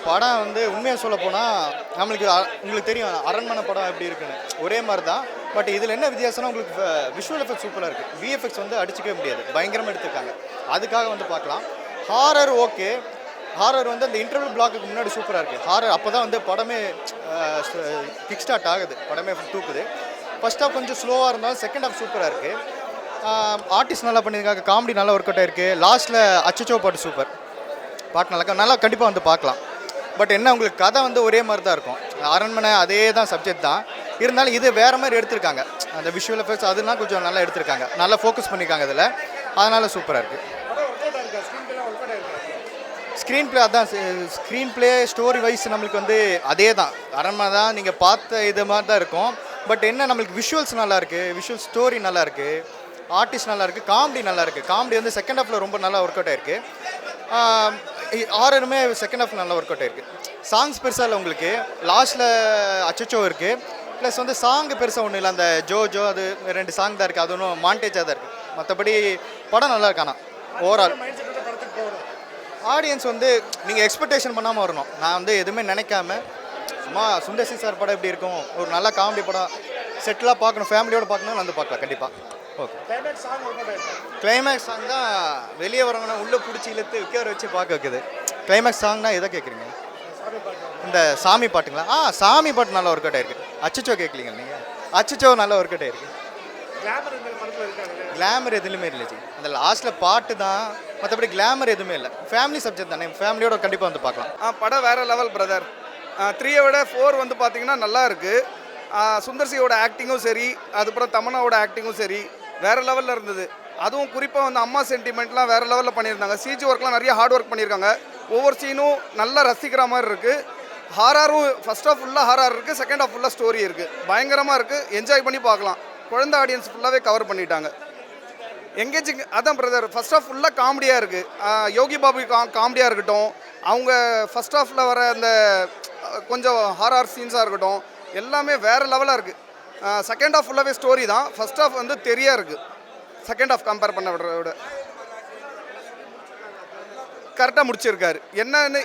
படம் வந்து உண்மையாக சொல்ல போனால் நம்மளுக்கு உங்களுக்கு தெரியும் அரண்மனை படம் எப்படி இருக்குன்னு ஒரே மாதிரி தான். பட் இதில் என்ன வித்தியாசம்னா உங்களுக்கு விஷுவல் எஃபெக்ட் சூப்பராக இருக்குது. விஎஃப்எக்ஸ் வந்து அடிச்சிக்கவே முடியாது, பயங்கரமாக எடுத்துருக்காங்க. அதுக்காக வந்து பார்க்கலாம். ஹாரர் ஓகே, ஹாரர் வந்து அந்த இன்டர்வல் பிளாக்குக்கு முன்னாடி சூப்பராக இருக்குது. ஹாரர் அப்போ தான் வந்து படமே கிக் ஸ்டார்ட் ஆகுது, படமே தூக்குது. ஃபர்ஸ்ட் ஹாஃப் கொஞ்சம் ஸ்லோவாக இருந்தாலும் செகண்ட் ஹாஃப் சூப்பராக இருக்குது. ஆர்டிஸ்ட் நல்லா பண்ணியிருக்காங்க, காமெடி நல்லா ஒர்க் அவுட் ஆயிருக்கு. லாஸ்ட்டில் அச்சச்சோ பாட்டு சூப்பர், பாட்டு நல்லா கண்டிப்பாக வந்து பார்க்கலாம். பட் என்ன உங்களுக்கு கதை வந்து ஒரே மாதிரி தான் இருக்கும். அரண்மனை அதே தான் சப்ஜெக்ட் தான், இருந்தாலும் இது வேறு மாதிரி எடுத்திருக்காங்க. அந்த விஷுவல் எஃபெக்ட்ஸ் அதெல்லாம் கொஞ்சம் நல்லா எடுத்திருக்காங்க, நல்லா ஃபோக்கஸ் பண்ணியிருக்காங்க இதில், அதனால் சூப்பராக இருக்குது. ஸ்க்ரீன் ப்ளே அதான், ஸ்க்ரீன் ப்ளே ஸ்டோரி வைஸ் நம்மளுக்கு வந்து அதே தான், அரண்மனை தான் நீங்கள் பார்த்த இது மாதிரி தான் இருக்கும். பட் என்ன நம்மளுக்கு விஷுவல்ஸ் நல்லாயிருக்கு, விஷுவல் ஸ்டோரி நல்லாயிருக்கு, ஆர்டிஸ்ட் நல்லாயிருக்கு, காமெடி நல்லாயிருக்கு. காமெடி வந்து செகண்ட் ஹாஃபில் ரொம்ப நல்லா ஒர்க் அவுட் ஆயிருக்கு. ஹாரருமே செகண்ட் ஹாஃப் நல்லா ஒர்க் அவுட் ஆயிருக்கு. சாங்ஸ் பெருசாக இல்லை உங்களுக்கு, லாஸ்ட்டில் அச்சச்சோ இருக்குது. ப்ளஸ் வந்து சாங்கு பெருசாக ஒன்றும் இல்லை, அந்த ஜோ ஜோ அது 2 சாங் தான் இருக்குது, அது ஒன்றும் மாண்டேஜாக தான் இருக்குது. மற்றபடி படம் நல்லா இருக்கானா ஓவரால். ஆடியன்ஸ் வந்து நீங்கள் எக்ஸ்பெக்டேஷன் பண்ணாமல் வரணும். நான் வந்து எதுவுமே நினைக்காம சும்மா சுந்தர் சி சார் படம் எப்படி இருக்கும், ஒரு நல்ல காமெடி படம் செட்டிலாக பார்க்கணும், ஃபேமிலியோடு பார்க்கணும், வந்து பார்க்கலாம் கண்டிப்பாக. ஓகே, கிளைமேக்ஸ் சாங் தான் வெளியே வரவங்கன்னா உள்ளே பிடிச்சி இழுத்து விற்க வச்சு பார்க்க வைக்குது. கிளைமேக்ஸ் சாங்னா எதை கேட்குறீங்க? இந்த சாமி பாட்டுங்களா? சாமி பாட்டு நல்லா ஒர்க் அவுட் ஆயிருக்கு. அச்சச்சோ கேட்கலீங்க நீங்கள்? அச்சச்சோ நல்லா ஒர்க் அவுட் ஆயிருக்கு. கிளாமர் எதுலையுமே இல்லை ஜி, அந்த லாஸ்ட்டில் பாட்டு தான், மற்றபடி கிளாமர் எதுவுமே இல்லை. ஃபேமிலி சப்ஜெக்ட் தானே, ஃபேமிலியோட கண்டிப்பாக வந்து பார்க்கலாம். படம் வேறு லெவல் பிரதர். 3 விட 4 வந்து பார்த்தீங்கன்னா நல்லா இருக்குது. சுந்தர்சியோட ஆக்டிங்கும் சரி, அதுக்கப்புறம் தமன்னாவோட ஆக்டிங்கும் சரி வேறு லெவலில் இருந்தது. அதுவும் குறிப்பாக வந்து அம்மா சென்டிமெண்ட்லாம் வேறு லெவலில் பண்ணியிருந்தாங்க. சிஜி ஒர்க்லாம் நிறைய ஹார்ட் ஒர்க் பண்ணியிருக்காங்க. ஒவ்வொரு சீனும் நல்லா ரசிக்கிற மாதிரி இருக்குது. ஹாரரும் ஃபஸ்ட் ஆஃப் ஃபுல்லாக ஹாரர் இருக்குது, செகண்ட் ஆஃப் ஃபுல்லாக ஸ்டோரி இருக்குது. பயங்கரமாக இருக்குது, என்ஜாய் பண்ணி பார்க்கலாம். குழந்தை ஆடியன்ஸ் ஃபுல்லாகவே கவர் பண்ணிட்டாங்க. எங்கேஜிங் அதான் பிரதர், ஃபஸ்ட் ஆஃப் ஃபுல்லாக காமெடியாக இருக்குது. யோகி பாபு காமெடியாக இருக்கட்டும், அவங்க ஃபஸ்ட் ஆஃபில் வர அந்த கொஞ்சம் ஹாரர் சீன்ஸாக இருக்கட்டும், எல்லாமே வேறு லெவலாக இருக்குது. செகண்ட் ஆஃப் ஃபுல்லாகவே ஸ்டோரி தான். ஃபஸ்ட் ஆஃப் வந்து தெரியா இருக்குது, செகண்ட் ஆஃப் கம்பேர் பண்ண விட கரெக்டாக முடிச்சிருக்காரு. என்னன்னு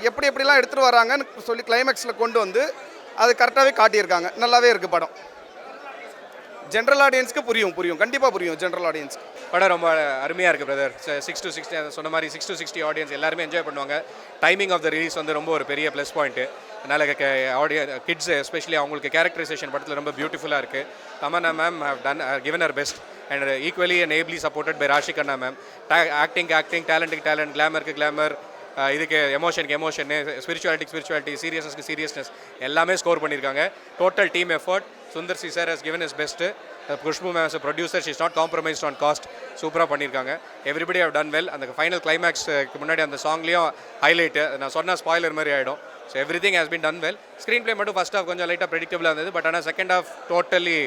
எப்படிலாம் எடுத்துகிட்டு வராங்கன்னு சொல்லி கிளைமேக்ஸில் கொண்டு வந்து அது கரெக்டாகவே காட்டியிருக்காங்க. நல்லாவே இருக்குது படம். ஜென்ரல் ஆடியன்ஸ்க்கு புரியும், கண்டிப்பாக புரியும் ஜென்ரல் ஆடியன்ஸ்க்கு. படம் ரொம்ப அருமையாக இருக்குது பிரதர். 6 to 60 சொன்ன மாதிரி 6 to 60 ஆடியன்ஸ் எல்லாருமே என்ஜாய் பண்ணுவாங்க. டைமிங் ஆஃப் த ரிலீஸ் வந்து ரொம்ப ஒரு பெரிய ப்ளஸ் பாயிண்ட்டு. அதனால் கிட்ஸ் எஸ்பெஷலி அவங்களுக்கு கேரக்டரைசேஷன் படத்தில் ரொம்ப பியூட்டிஃபுல்லாக இருக்குது. Tamannaah ma'am have done given her best and equally and ably supported by Raashi Khanna ma'am. Acting டேலண்ட்டுக்கு டேலண்ட், கிளாமருக்கு கிளாமர், இதுக்கு எமோஷனுக்கு எமோஷனு, ஸ்பிரிச்சுவாலிட்டி, சீரியஸ்னஸ்க்கு சீரியஸ்னஸ் எல்லாமே ஸ்கோர் பண்ணியிருக்காங்க. Total team effort. Sundar C sir has given his best. Khushbu ma'am as a producer, she is not compromised on cost. சூப்பராக பண்ணியிருக்காங்க. Everybody have done well. அந்த ஃபைனல் கிளைமேக்ஸ்க்கு முன்னாடி அந்த சாங்லேயும் ஹைலைட்டு நான் சொன்ன ஸ்பாய்லர் மாதிரி ஆகிடும். So everything has been done well. Screenplay மட்டும் ஃபஸ்ட் ஹாஃப் கொஞ்சம் லைட்டாக ப்ரெடிக்டபிளாக இருந்தது. பட் ஆனால் செகண்ட் ஹாஃப் டோட்டலி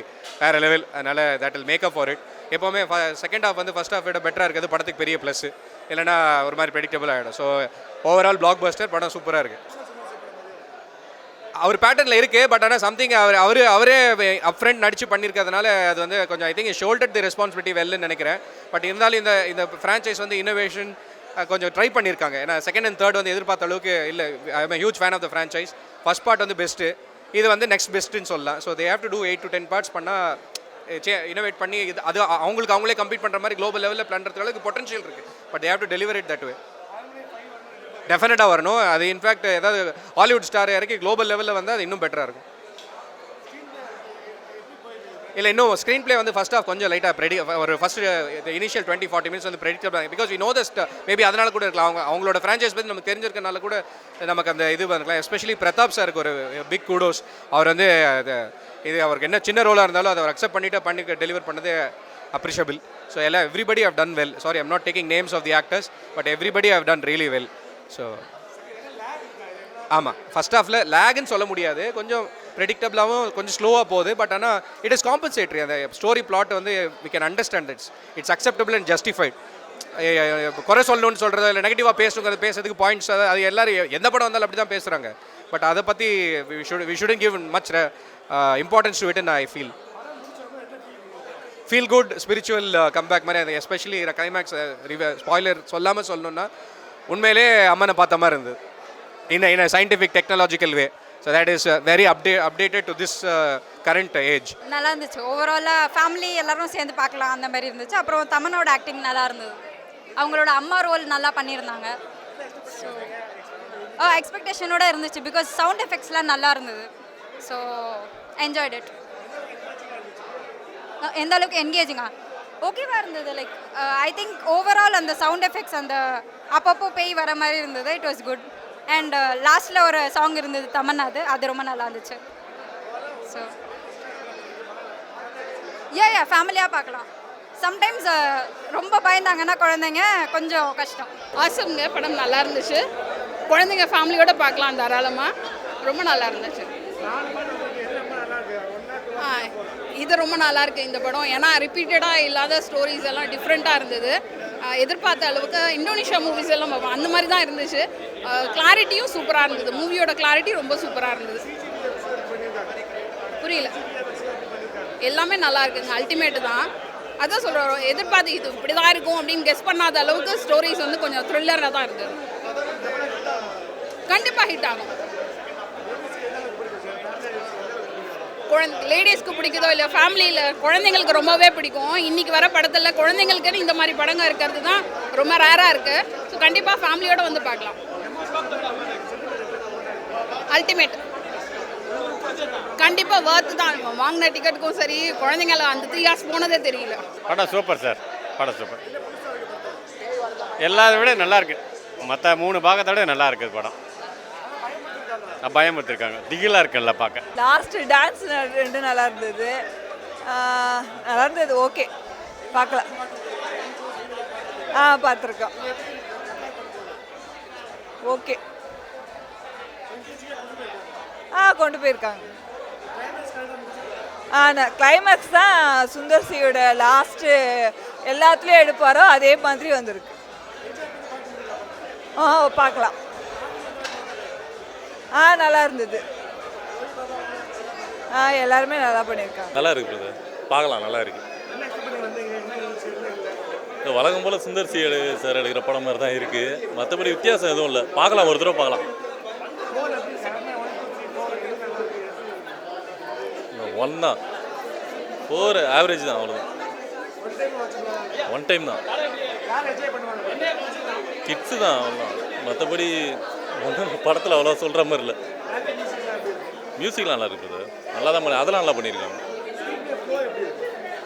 வேறு லெவல். அதனால் that will make up for it. எப்போவுமே செகண்ட் ஹாஃப் வந்து ஃபஸ்ட் ஹாஃப் விட பெட்டராக இருக்கிறது படத்துக்கு பெரிய ப்ளஸ், இல்லைனா ஒரு மாதிரி ப்ரெடிக்டபிள் ஆகிடும். ஸோ ஓவரால் பிளாக் பஸ்டர், படம் சூப்பராக இருக்குது. அவர் பேட்டர்னில் இருக்குது. பட் ஆனால் சம்திங் அவரே அப் ஃப்ரண்ட் நடிச்சு பண்ணியிருக்கிறதுனால அது வந்து கொஞ்சம் I think shoulder the responsibility வெல்லுன்னு நினைக்கிறேன். பட் இருந்தாலும் இந்த ஃப்ரான்ச்சைஸ் வந்து இன்னோவேஷன் கொஞ்சம் ட்ரை பண்ணியிருக்காங்க. ஏன்னா செகண்ட் அண்ட் தேர்ட் வந்து எதிர்பார்த்த அளவுக்கு இல்லை. I am huge fan of the franchise. First part வந்து பெஸ்ட்டு, இது வந்து நெக்ஸ்ட் பெஸ்ட்டுன்னு சொல்லலாம். So they have to do 8 to 10 parts பண்ணால் இன்னோவேட் பண்ணி அது அவங்களே கம்ப்ளீட் பண்ணுற மாதிரி குளோபல் லெவலில் பண்ணுறதுக்கு அளவுக்கு பொட்டன்ஷியல் இருக்குது. But they have to deliver it that way. டெஃபினட்டாக வரணும். அது இன்ஃபேக்ட் ஏதாவது ஹாலிவுட் ஸ்டார் இறக்கி குளோபல் லெவலில் வந்து அது இன்னும் பெட்டராக இருக்கும். இல்லை இன்னும் ஸ்க்ரீன் ப்ளே வந்து ஃபஸ்ட் ஆஃப் கொஞ்சம் லைட்டாக ஒரு ஃபஸ்ட் இனிஷியல் 20-40 மினிட்ஸ் வந்து predictable. Because we know the maybe அதனால கூட இருக்கலாம். அவங்களோட ஃப்ரான்ச்சைஸ் பற்றி நமக்கு தெரிஞ்சிருக்கனால கூட நமக்கு அந்த இது வந்துக்கலாம். எஸ்பெஷலி பிரதாப் சாருக்கு ஒரு பிக் கூடோஸ். அவர் வந்து இது அவருக்கு என்ன சின்ன ரோலாக இருந்தாலும் அதை அவர் அக்செப்ட் பண்ணி டெலிவர் பண்ணது அப்ரிஷியபிள். ஸோ எல்லாம் everybody have done well. Sorry, I'm not taking names of the actors, but everybody have done really well. So ஆமாம், ஃபஸ்ட் ஹாஃபில் லேக்னு சொல்ல முடியாது, கொஞ்சம் ப்ரெடிக்டபிளாகவும் கொஞ்சம் ஸ்லோவாக போகுது. பட் ஆனால் இட் இஸ் காம்பன்சேட்டரி. அந்த ஸ்டோரி பிளாட் வந்து we can understand it's acceptable and justified. குறை சொல்லணும்னு சொல்கிறது இல்லை நெகட்டிவாக பேசுறதுக்கு பாயிண்ட்ஸ் அது எல்லோரும் எந்த படம் வந்தாலும் அப்படி தான் பேசுகிறாங்க. பட் அதை பற்றி we shouldn't give much importance to it and I feel good spiritual comeback மாதிரி. அது எஸ்பெஷலி கிளைமேக்ஸ் ஸ்பாய்லர் சொல்லாமல் சொல்லணுன்னா உண்மையிலே அம்மனை பார்த்த மாதிரி இருந்தது. in a scientific technological way. So that is very updated to this current age. நல்லா இருந்துச்சு. ஓவராலாக ஃபேமிலி எல்லாரும் சேர்ந்து பார்க்கலாம் அந்த மாதிரி இருந்துச்சு. அப்புறம் தமனோட ஆக்டிங் நல்லா இருந்தது. அவங்களோட அம்மா ரோல் நல்லா பண்ணியிருந்தாங்க. ஸோ எக்ஸ்பெக்டேஷனோட இருந்துச்சு. பிகாஸ் சவுண்ட் எஃபெக்ட்ஸ்லாம் நல்லா இருந்தது. So enjoyed it. எந்த அளவுக்கு என்கேஜிங்கா ஓகேவா இருந்தது. லைக் ஐ திங்க் ஓவரால் அந்த சவுண்ட் எஃபெக்ட்ஸ் அந்த அப்பப்போ பேய் வர மாதிரி இருந்தது. It was good. அண்ட் லாஸ்ட்டில் ஒரு சாங் இருந்தது தமன்னாது, அது ரொம்ப நல்லா இருந்துச்சு. ஸோ யா ஃபேமிலியாக பார்க்கலாம். சம்டைம்ஸ் ரொம்ப பயந்தாங்கன்னா குழந்தைங்க கொஞ்சம் கஷ்டம். ஆசம்ங்க படம் நல்லா இருந்துச்சு. குழந்தைங்க ஃபேமிலியோடு பார்க்கலாம் தாராளமாக. ரொம்ப நல்லா இருந்துச்சு. இது ரொம்ப நல்லா இருக்குது இந்த படம். ஏன்னா ரிப்பீட்டடாக இல்லாத ஸ்டோரிஸ் எல்லாம் டிஃப்ரெண்ட்டாக இருந்தது. எதிர்பார்த்த அளவுக்கு இந்தோனேஷியா மூவிஸ் எல்லாம் பார்ப்போம் அந்த மாதிரி தான் இருந்துச்சு. கிளாரிட்டியும் சூப்பராக இருந்தது. மூவியோட கிளாரிட்டி ரொம்ப சூப்பராக இருந்தது. புரியல. எல்லாமே நல்லா இருக்குங்க. அல்டிமேட்டு தான். அதான் சொல்கிறோம், எதிர்பார்த்து இது இப்படி தான் இருக்கும் அப்படின்னு கெஸ் பண்ணாத அளவுக்கு ஸ்டோரிஸ் வந்து கொஞ்சம் த்ரில்லராக தான் இருந்தது. கண்டிப்பாக ஹிட் ஆகும். லேடிஸ்க்கு பிடிக்குதோ இல்லை ஃபேமிலியில் குழந்தைங்களுக்கு ரொம்பவே பிடிக்கும். இன்றைக்கி வர படத்தில் குழந்தைங்களுக்குன்னு இந்த மாதிரி படங்கள் இருக்கிறது தான் ரொம்ப ரேராக இருக்குது. ஸோ கண்டிப்பாக ஃபேமிலியோடு வந்து பார்க்கலாம். அல்டிமேட் கண்டிப்பாக வர்த்து தான். வாங்கின டிக்கெட்டுக்கும் சரி, குழந்தைங்கள அந்த 3 hours போனதே தெரியல. படம் சூப்பர் சார். படம் சூப்பர். எல்லாரை விட நல்லா இருக்கு. மற்ற 3 பாகத்தை விட நல்லா இருக்குது படம். பயமுறுத்திருக்காங்க. திகிலாக இருக்குல்ல பார்க்க. லாஸ்ட் டான்ஸ் 2 நல்லா இருந்தது. நல்லா இருந்தது. ஓகே பார்க்கலாம். பார்த்துருக்கோம். ஓகே கொண்டு போயிருக்காங்க. கிளைமேக்ஸ் தான் சுந்தர் சியோட லாஸ்ட்டு எல்லாத்துலேயும் எடுப்பாரோ அதே மாதிரி வந்திருக்கு. பார்க்கலாம். நல்லா இருந்தது. எல்லாருமே நல்லா பண்ணியிருக்காங்க. நல்லா இருக்கு பிரதர். பார்க்கலாம். நல்லா இருக்கு. இந்த வழக்கம் போல் சுந்தர் சி சார் எடுக்கிற படம் மாதிரி தான் இருக்குது. மற்றபடி வித்தியாசம் எதுவும் இல்லை. பார்க்கலாம். ஒரு தடவை பார்க்கலாம். 1 தான். 4 ஆவரேஜ் தான். அவ்வளோதான். 1 டைம் தான். கிட்ஸு தான். அவ்வளோதான். மற்றபடி ஒன்றும் படத்தில் அவ்வளோ சொல்கிற மாதிரி இல்லை. மியூசிக்லாம் நல்லா இருக்குது பிரதர். நல்லா தான் அதெல்லாம் நல்லா பண்ணியிருக்காங்க.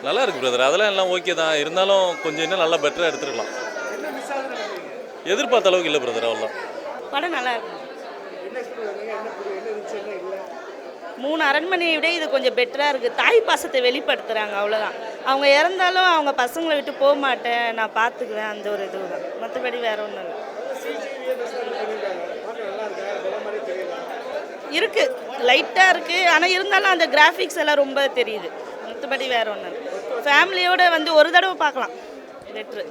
நல்லா இருக்குது பிரதர். அதெல்லாம் எல்லாம் ஓகே தான். இருந்தாலும் கொஞ்சம் இன்னும் நல்லா பெட்டராக எடுத்துருக்கலாம். எதிர்பார்த்த அளவுக்கு இல்லை பிரதர். அவ்வளோ படம் நல்லா இருக்கு. 3 அரண்மனையை விட இது கொஞ்சம் பெட்டராக இருக்குது. தாய் பாசத்தை வெளிப்படுத்துகிறாங்க. அவ்வளோதான். அவங்க இறந்தாலும் அவங்க பசங்களை விட்டு போக மாட்டேன், நான் பார்த்துக்குவேன், அந்த ஒரு இது தான். மற்றபடி வேற ஒன்றும் இல்லை. இருக்குது. லைட்டாக இருக்குது. ஆனால் இருந்தாலும் அந்த கிராஃபிக்ஸ் எல்லாம் ரொம்ப தெரியுது. மற்றபடி வேற ஒன்றும் இல்லை. ஃபேமிலியோடு வந்து ஒரு தடவை பார்க்கலாம். பெட்ரு.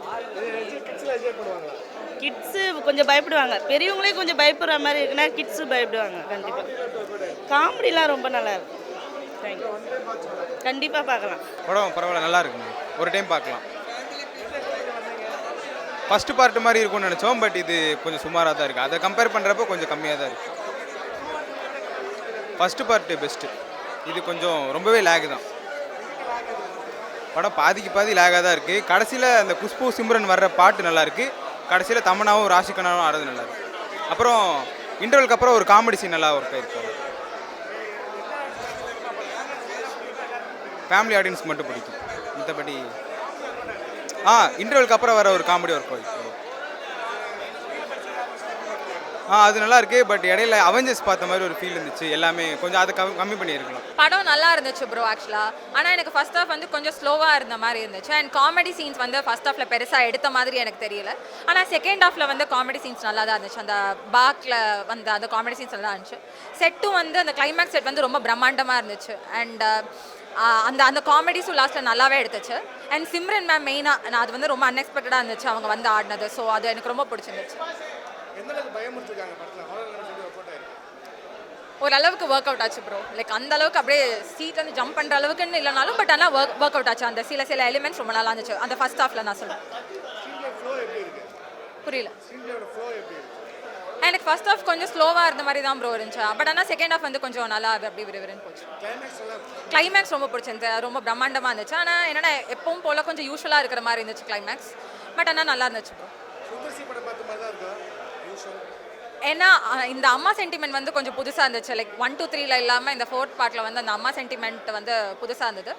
கிட்ஸு கொஞ்சம் பயப்படுவாங்க. பெரியவங்களே கொஞ்சம் பயப்படுற மாதிரி இருக்குன்னா கிட்ஸு பயப்படுவாங்க. கண்டிப்பாக. காமெடிலாம் ரொம்ப நல்லா இருக்கும். தேங்க்யூ. கண்டிப்பாக பார்க்கலாம். படம் பரவாயில்ல, நல்லா இருக்குங்க. ஒரு டைம் பார்க்கலாம். ஃபஸ்ட்டு பார்ட்டு மாதிரி இருக்கும்னு நினச்சோம். பட் இது கொஞ்சம் சுமாராக தான் இருக்குது. அதை கம்பேர் பண்ணுறப்போ கொஞ்சம் கம்மியாக தான் இருக்குது. First part best. இது கொஞ்சம் ரொம்பவே லேக் தான். படம் பாதிக்கு பாதி லேகாக தான் இருக்குது. கடைசியில் அந்த குஷ்பு சிம்ரன் வர்ற பாட்டு நல்லாயிருக்கு. கடைசியில் தமன்னாவும் ராஷிகனாவும் ஆடுறது நல்லாயிருக்கு. அப்புறம் இன்டர்வலுக்கு அப்புறம் ஒரு காமெடி சீன் நல்லா ஒர்க் ஆகிருக்கு. ஃபேமிலி ஆடியன்ஸ்க்கு மட்டும் பிடிக்கும். மற்றபடி இன்டர்வலுக்கு அப்புறம் வர ஒரு காமெடி ஒர்க் ஆகிருக்கு. அது நல்லா இருக்கு. பட் இடையில அவெஞ்சர்ஸ் பார்த்த மாதிரி ஒரு ஃபீல் இருந்துச்சு. எல்லாமே கொஞ்சம் அதை கம்மி பண்ணியிருக்கலாம். படம் நல்லா இருந்துச்சு ப்ரோ ஆக்சுவலாக. ஆனால் எனக்கு ஃபர்ஸ்ட் ஹாஃப் வந்து கொஞ்சம் ஸ்லோவாக இருந்த மாதிரி இருந்துச்சு. அண்ட் காமெடி சீன்ஸ் வந்து ஃபர்ஸ்ட் ஹாஃபில் பெருசாக எடுத்த மாதிரி எனக்கு தெரியல. ஆனால் செகண்ட் ஹாஃபில் வந்து காமெடி சீன்ஸ் நல்லா தான் இருந்துச்சு. அந்த பாக்கில் வந்து அந்த காமெடி சீன்ஸ் நல்லா இருந்துச்சு. செட்டும் வந்து அந்த கிளைமேக்ஸ் செட் வந்து ரொம்ப பிரம்மாண்டமாக இருந்துச்சு. அண்ட் அந்த அந்த காமெடிஸும் லாஸ்ட்டில் நல்லாவே எடுத்துச்சு. அண்ட் சிம்ரன் மேம் மெயினாக நான் அது வந்து ரொம்ப அன்எக்ஸ்பெக்டடாக இருந்துச்சு அவங்க வந்து ஆடினது. ஸோ அது எனக்கு ரொம்ப பிடிச்சிருந்துச்சு. ஓரளவுக்கு ஒர்க் அவுட் ஆச்சு ப்ரோ. லைக் அந்த அளவுக்கு அப்படியே சீட் வந்து ஜம்ப் பண்ணுற அளவுக்குன்னு இல்லைனாலும் பட் ஆனால் ஒர்க் அவுட் ஆச்சு. அந்த சில எலிமெண்ட்ஸ் ரொம்ப நல்லா இருந்துச்சு அந்த ஃபர்ஸ்ட் ஹாஃபில். நான் சொல்லுவேன். புரியல. எனக்கு ஃபர்ஸ்ட் ஆஃப் கொஞ்சம் ஸ்லோவாக இருந்த மாதிரி தான் ப்ரோ இருந்துச்சு. பட் ஆனால் செகண்ட் ஆஃப் வந்து கொஞ்சம் நல்லா அப்படி விறுவிறுன்னு போச்சு. கிளைமேக்ஸ் ரொம்ப பிடிச்சிருந்து, ரொம்ப பிரம்மாண்டமாக இருந்துச்சு. ஆனால் என்னடா எப்பவும் போல் கொஞ்சம் யூஸ்வலாக இருக்கிற மாதிரி இருந்துச்சு கிளைமேக்ஸ். பட் ஆனால் நல்லா இருந்துச்சு ப்ரோ. ஏன்னா இந்த அம்மா சென்டிமெண்ட் வந்து கொஞ்சம் புதுசாக இருந்துச்சு. லைக் 1 to 3ல இல்லாமல் இந்த 4th பார்ட்டில் வந்து அந்த அம்மா சென்டிமெண்ட் வந்து புதுசாக இருந்தது.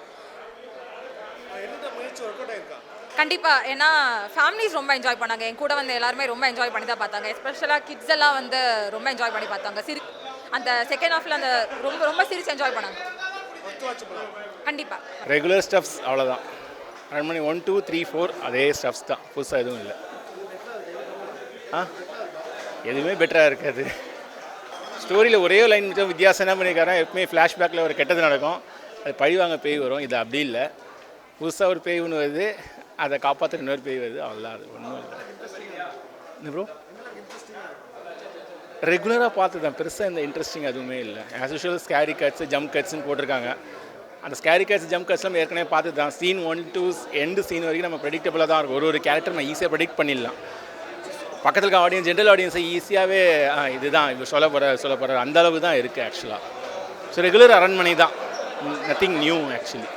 கண்டிப்பாக, ஏன்னா ஃபேமிலிஸ் ரொம்ப என்ஜாய் பண்ணாங்க. என் கூட வந்து எல்லாருமே ரொம்ப என்ஜாய் பண்ணி தான் பார்த்தாங்க. எஸ்பெஷலாக கிட்ஸ் எல்லாம் வந்து ரொம்ப என்ஜாய் பண்ணி பார்த்தாங்க. அந்த செகண்ட் ஹாஃபில் அந்த ரொம்ப ரொம்ப சிரிச்சு என்ஜாய் பண்ணாங்க. கண்டிப்பாக ரெகுலர் ஸ்டப்ஸ் அவ்வளோதான். அரண்மனை 1, 2, 3, 4 அதே ஸ்டப்ஸ் தான், புதுசாக எதுவும் இல்லை. எதுவுமே பெட்டராக இருக்காது. ஸ்டோரியில் ஒரே லைன் மட்டும் வித்தியாசம் என்ன பண்ணியிருக்காருன்னா, எப்பவுமே ஃப்ளாஷ்பேக்கில் ஒரு கெட்டது நடக்கும், அது பழிவாங்க பேய் வரும். இது அப்படி இல்லை, புதுசாக ஒரு பேய் ஒன்று வருது, அதை காப்பாற்ற இன்னொரு பேய் வருது, அவ்வளோதான். அது ஒன்றும் இல்லை. என்ன ப்ரோ, ரெகுலராக பார்த்து தான், பெருசாக இந்த இன்ட்ரெஸ்டிங் எதுவுமே இல்லை. As usual scary cuts jump கட்ஸ்ன்னு போட்டிருக்காங்க. அந்த ஸ்கேரி கட்ஸ் ஜம்ப் கட்ஸ்லாம் ஏற்கனவே பார்த்து தான். சீன் 1 to எண்டு சீன் வரைக்கும் நம்ம ப்ரெடிக்டபுளாக தான் இருக்கும். ஒரு கேரக்டர் நம்ம ஈஸியாக ப்ரெடிக்ட் பண்ணிடலாம். பக்கத்தில் இருக்க ஆடியன்ஸ், ஜென்ரல் ஆடியன்ஸை ஈஸியாகவே இதுதான் இவர் சொல்ல போகிற அந்த அளவு தான் இருக்குது ஆக்சுவலாக. ஸோ ரெகுலர் அரண்மனை தான், நத்திங் நியூ ஆக்சுவலி.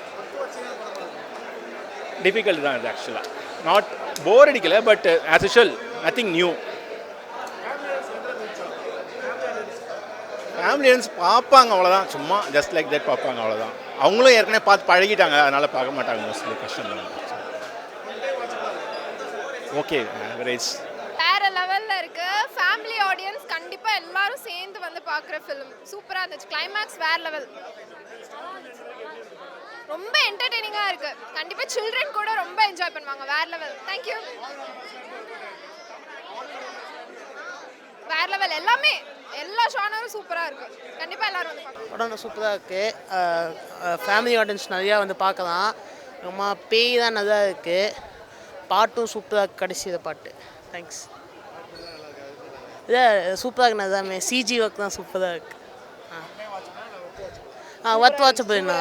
டிஃபிகல்ட் தான் இது ஆக்சுவலாக. நாட் போர் அடிக்கலை, but as usual nothing new. ஃபேமிலியன்ஸ் பார்ப்பாங்க அவ்வளோதான், சும்மா ஜஸ்ட் லைக் தட் பார்ப்பாங்க அவ்வளோதான். அவங்களும் ஏற்கனவே பார்த்து பழகிட்டாங்க, அதனால் பார்க்க மாட்டாங்க மோஸ்ட்லி. கஷ்டம் தான். Okay, average. வேற லெவலில் இருக்கு. ஃபேமிலி ஆடியன்ஸ் கண்டிப்பாக எல்லாரும் சேர்ந்து வந்து பார்க்குற ஃபிலிம். சூப்பராக இருந்துச்சு. கிளைமேக்ஸ் வேற லெவல், ரொம்ப என்டர்டெய்னிங்காக இருக்கு. கண்டிப்பாக சில்ட்ரன் கூட ரொம்ப என்ஜாய் பண்ணுவாங்க. வேற லெவல். தேங்க்யூ. வேற லெவல். எல்லாமே எல்லா ஷானரும் சூப்பராக இருக்கு. கண்டிப்பாக எல்லாரும் வந்து பார்க்கலாம். படம் சூப்பராக இருக்குது. ஃபேமிலி ஆடியன்ஸ் நிறையா வந்து பார்க்கலாம். ரொம்ப பேய் தான் நல்லா இருக்குது. பாட்டும் சூப்பராக இருக்குது. கடைசியில் பாட்டு. தேங்க்ஸ். இல்லை சூப்பராக இருக்கு. நல்லாமே சிஜி ஒர்க் தான் சூப்பராக இருக்குது. ஒர்த் வாட்சபிள்ண்ணா.